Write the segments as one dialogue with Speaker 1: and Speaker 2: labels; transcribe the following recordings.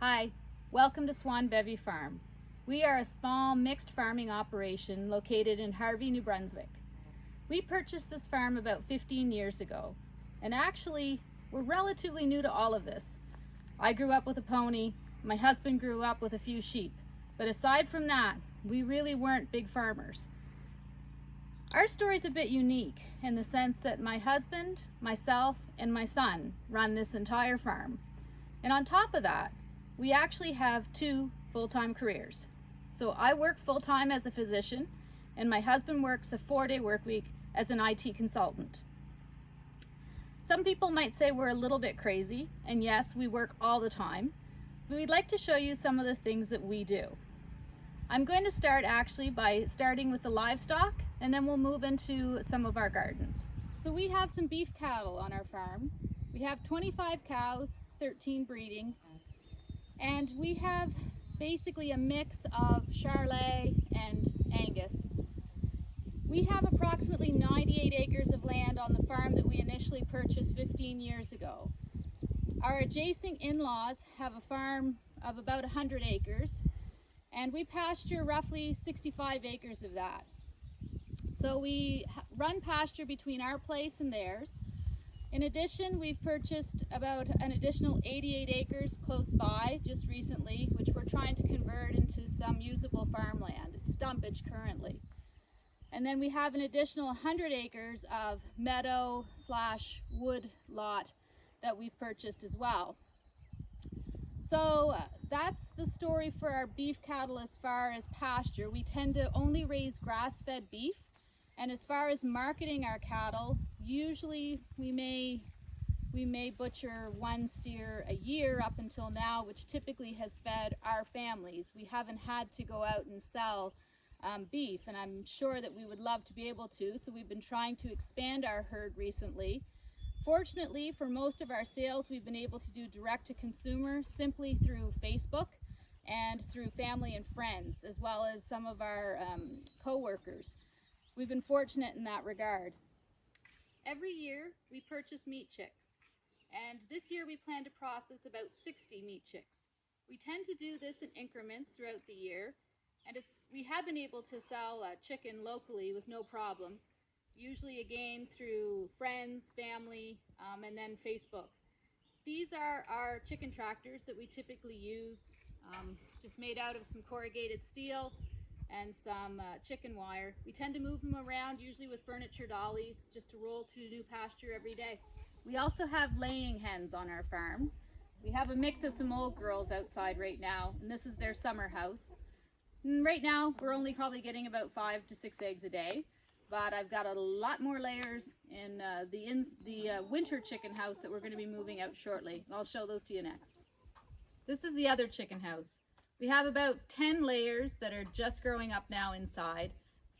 Speaker 1: Hi, welcome to Swan Bevy Farm. We are a small mixed farming operation located in Harvey, New Brunswick. We purchased this farm about 15 years ago, and actually we're relatively new to all of this. I grew up with a pony, my husband grew up with a few sheep, but aside from that, we really weren't big farmers. Our story is a bit unique in the sense that my husband, myself, and my son run this entire farm. And on top of that, we actually have two full-time careers. So I work full-time as a physician, and my husband works a 4-day work week as an IT consultant. Some people might say we're a little bit crazy, and yes, we work all the time, but we'd like to show you some of the things that we do. I'm going to start actually by starting with the livestock, and then we'll move into some of our gardens. So we have some beef cattle on our farm. We have 25 cows, 13 breeding, and we have basically a mix of Charolais and Angus. We have approximately 98 acres of land on the farm that we initially purchased 15 years ago. Our adjacent in-laws have a farm of about 100 acres, and we pasture roughly 65 acres of that. So we run pasture between our place and theirs. In addition, we've purchased about an additional 88 acres close by just recently, which we're trying to convert into some usable farmland. It's stumpage currently. And then we have an additional 100 acres of meadow / wood lot that we've purchased as well. So that's the story for our beef cattle as far as pasture. We tend to only raise grass-fed beef. And as far as marketing our cattle, usually we may butcher one steer a year up until now, which typically has fed our families. We haven't had to go out and sell beef, and I'm sure that we would love to be able to, so we've been trying to expand our herd recently. Fortunately, for most of our sales, we've been able to do direct to consumer simply through Facebook and through family and friends, as well as some of our co-workers. We've been fortunate in that regard. Every year we purchase meat chicks, and this year we plan to process about 60 meat chicks. We tend to do this in increments throughout the year, and we have been able to sell chicken locally with no problem, usually again through friends, family, and then Facebook. These are our chicken tractors that we typically use, just made out of some corrugated steel and some chicken wire. We tend to move them around, usually with furniture dollies, just to roll to new pasture every day. We also have laying hens on our farm. We have a mix of some old girls outside right now, and this is their summer house. And right now, we're only probably getting about 5 to 6 eggs a day, but I've got a lot more layers in the winter chicken house that we're going to be moving out shortly, and I'll show those to you next. This is the other chicken house. We have about 10 layers that are just growing up now inside.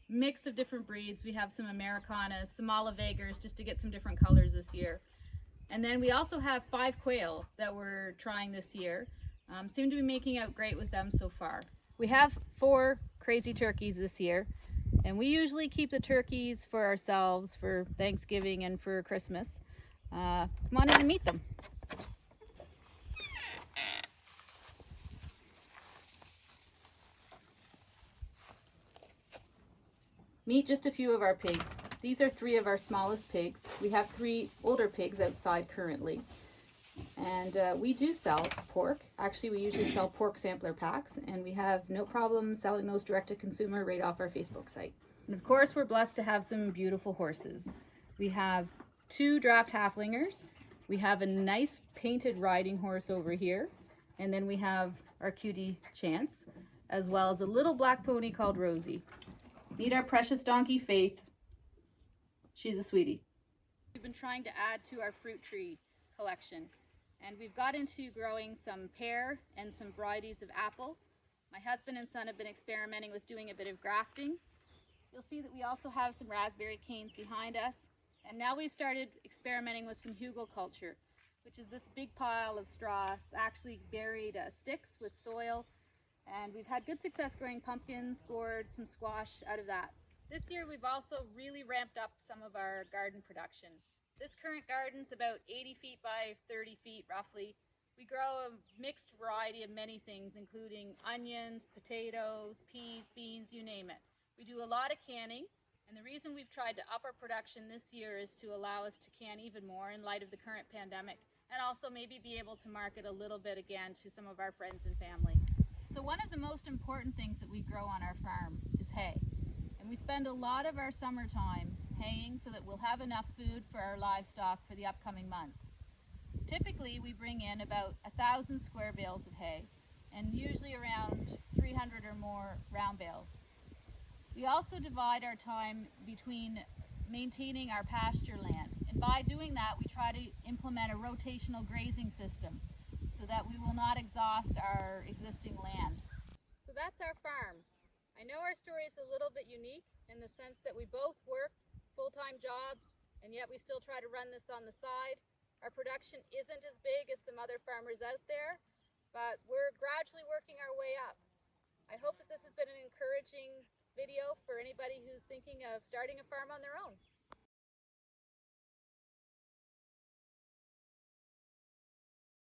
Speaker 1: Mix of different breeds. We have some Americanas, some Olivegers, just to get some different colors this year. And then we also have 5 quail that we're trying this year. Seem to be making out great with them so far. We have 4 crazy turkeys this year, and we usually keep the turkeys for ourselves for Thanksgiving and for Christmas. Come on in and meet them. Meet just a few of our pigs. These are 3 of our smallest pigs. We have 3 older pigs outside currently. And we do sell pork. Actually, we usually sell pork sampler packs, and we have no problem selling those direct to consumer right off our Facebook site. And of course, we're blessed to have some beautiful horses. We have 2 draft halflingers. We have a nice painted riding horse over here. And then we have our cutie Chance, as well as a little black pony called Rosie. Meet our precious donkey, Faith. She's a sweetie. We've been trying to add to our fruit tree collection, and we've got into growing some pear and some varieties of apple. My husband and son have been experimenting with doing a bit of grafting. You'll see that we also have some raspberry canes behind us, and now we've started experimenting with some hugelkultur, which is this big pile of straw. It's actually buried sticks with soil. And we've had good success growing pumpkins, gourds, some squash out of that. This year we've also really ramped up some of our garden production. This current garden's about 80 feet by 30 feet roughly. We grow a mixed variety of many things, including onions, potatoes, peas, beans, you name it. We do a lot of canning, and the reason we've tried to up our production this year is to allow us to can even more in light of the current pandemic, and also maybe be able to market a little bit again to some of our friends and family. So one of the most important things that we grow on our farm is hay. And we spend a lot of our summertime haying so that we'll have enough food for our livestock for the upcoming months. Typically, we bring in about 1,000 square bales of hay, and usually around 300 or more round bales. We also divide our time between maintaining our pasture land, and by doing that, we try to implement a rotational grazing system so that we will not exhaust our existing land. So that's our farm. I know our story is a little bit unique in the sense that we both work full-time jobs, and yet we still try to run this on the side. Our production isn't as big as some other farmers out there, but we're gradually working our way up. I hope that this has been an encouraging video for anybody who's thinking of starting a farm on their own.